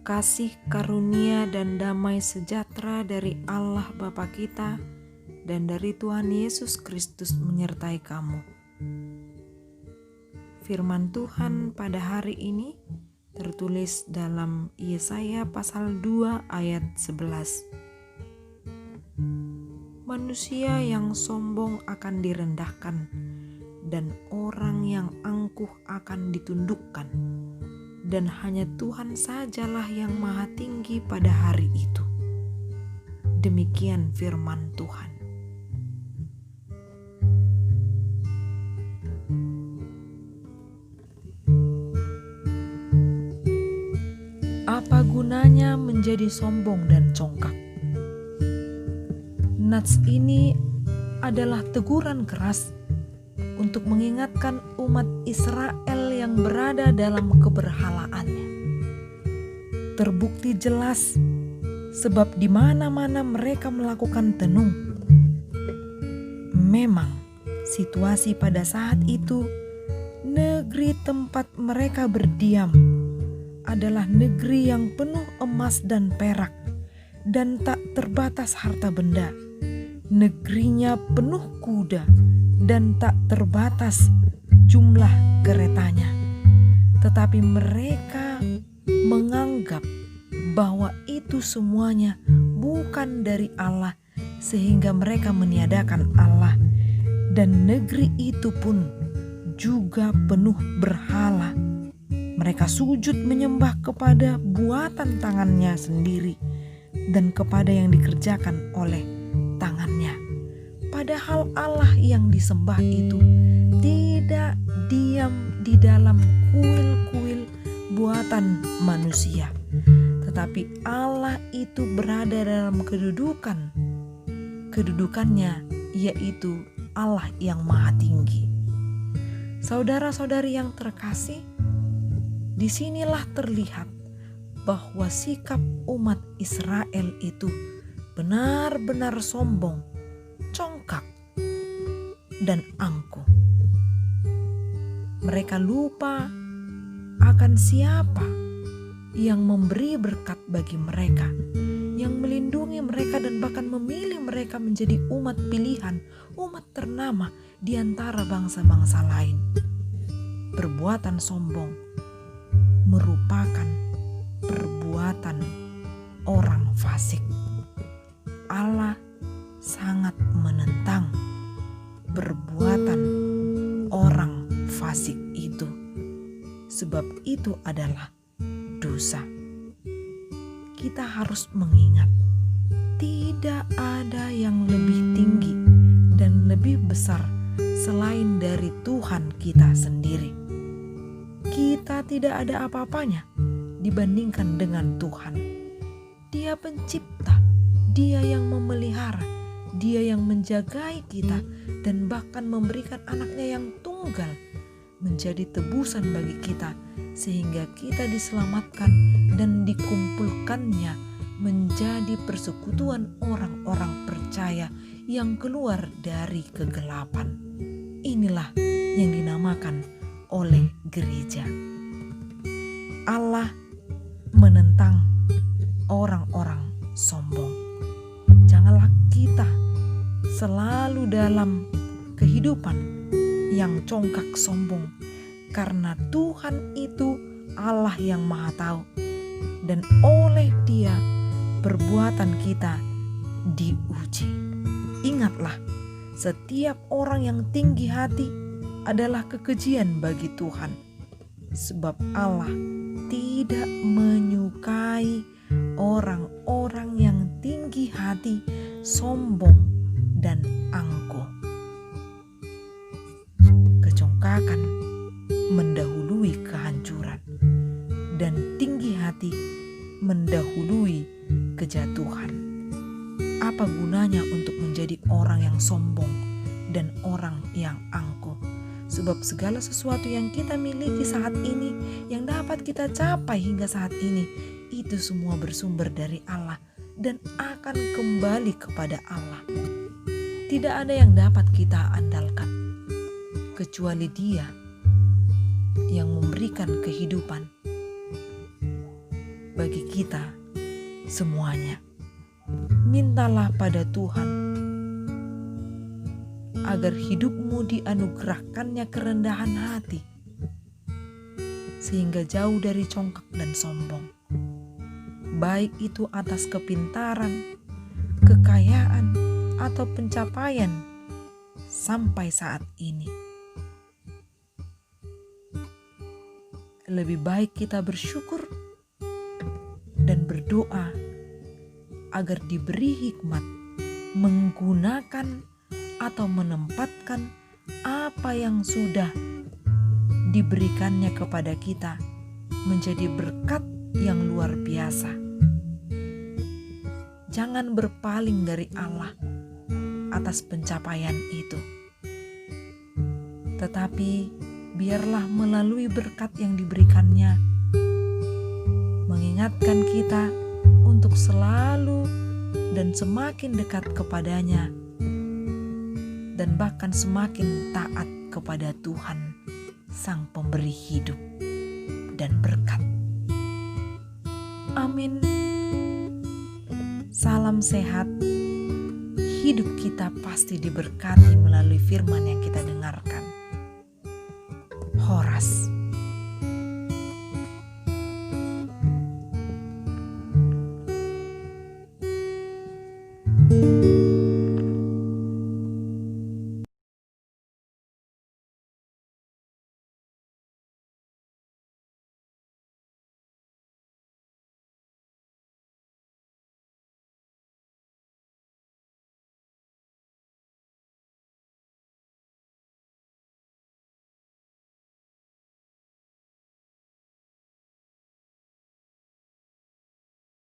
Kasih karunia dan damai sejahtera dari Allah Bapa kita dan dari Tuhan Yesus Kristus menyertai kamu. Firman Tuhan pada hari ini tertulis dalam Yesaya pasal 2 ayat 11. Manusia yang sombong akan direndahkan dan orang yang angkuh akan ditundukkan. Dan hanya Tuhan sajalah yang maha tinggi pada hari itu. Demikian firman Tuhan. Apa gunanya menjadi sombong dan congkak? Nats ini adalah teguran keras untuk mengingatkan umat Israel yang berada dalam keberhalaannya. Terbukti jelas sebab di mana-mana mereka melakukan tenung. Memang situasi pada saat itu, negeri tempat mereka berdiam adalah negeri yang penuh emas dan perak dan tak terbatas harta benda. Negerinya penuh kuda dan tak terbatas jumlah keretanya. Tetapi mereka menganggap bahwa itu semuanya bukan dari Allah, sehingga mereka meniadakan Allah. Dan negeri itu pun juga penuh berhala. Mereka sujud menyembah kepada buatan tangannya sendiri dan kepada yang dikerjakan oleh tangannya. Padahal Allah yang disembah itu tidak diam di dalam kuil-kuil buatan manusia, tetapi Allah itu berada dalam kedudukannya, yaitu Allah yang maha tinggi. Saudara-saudari yang terkasih, disinilah terlihat bahwa sikap umat Israel itu benar-benar sombong, congkak, dan angkuh. Mereka lupa akan siapa yang memberi berkat bagi mereka, yang melindungi mereka dan bahkan memilih mereka menjadi umat pilihan, umat ternama di antara bangsa-bangsa lain. Perbuatan sombong merupakan perbuatan orang fasik. Allah sangat menentang perbuatan orang fasik itu, sebab itu adalah dosa. Kita harus mengingat, tidak ada yang lebih tinggi dan lebih besar selain dari Tuhan kita sendiri. Kita tidak ada apa-apanya dibandingkan dengan Tuhan. Dia pencipta, Dia yang memelihara, Dia yang menjagai kita dan bahkan memberikan anaknya yang tunggal menjadi tebusan bagi kita, sehingga kita diselamatkan dan dikumpulkannya menjadi persekutuan orang-orang percaya yang keluar dari kegelapan. Inilah yang dinamakan oleh gereja. Allah menentang orang-orang sombong. Janganlah kita selalu dalam kehidupan yang congkak sombong, karena Tuhan itu Allah yang maha tahu, dan oleh Dia perbuatan kita diuji. Ingatlah Setiap orang yang tinggi hati adalah kekejian bagi Tuhan, sebab Allah tidak menyukai orang-orang yang tinggi hati, sombong, dan angkuh. Kecongkakan mendahului kehancuran, dan tinggi hati mendahului kejatuhan. Apa gunanya untuk menjadi orang yang sombong dan orang yang angkuh? Sebab segala sesuatu yang kita miliki saat ini, yang dapat kita capai hingga saat ini, itu semua bersumber dari Allah dan akan kembali kepada Allah. Tidak ada yang dapat kita andalkan kecuali Dia yang memberikan kehidupan bagi kita semuanya. Mintalah pada Tuhan agar hidupmu dianugerahkannya kerendahan hati, sehingga jauh dari congkak dan sombong, baik itu atas kepintaran, kekayaan, atau pencapaian sampai saat ini. Lebih baik kita bersyukur dan berdoa agar diberi hikmat menggunakan atau menempatkan apa yang sudah diberikannya kepada kita menjadi berkat yang luar biasa. Jangan berpaling dari Allah atas pencapaian itu, tetapi biarlah melalui berkat yang diberikannya mengingatkan kita untuk selalu dan semakin dekat kepadanya, dan bahkan semakin taat kepada Tuhan, Sang Pemberi hidup dan berkat. Amin. Salam sehat. Hidup kita pasti diberkati melalui firman yang kita dengarkan. Horas.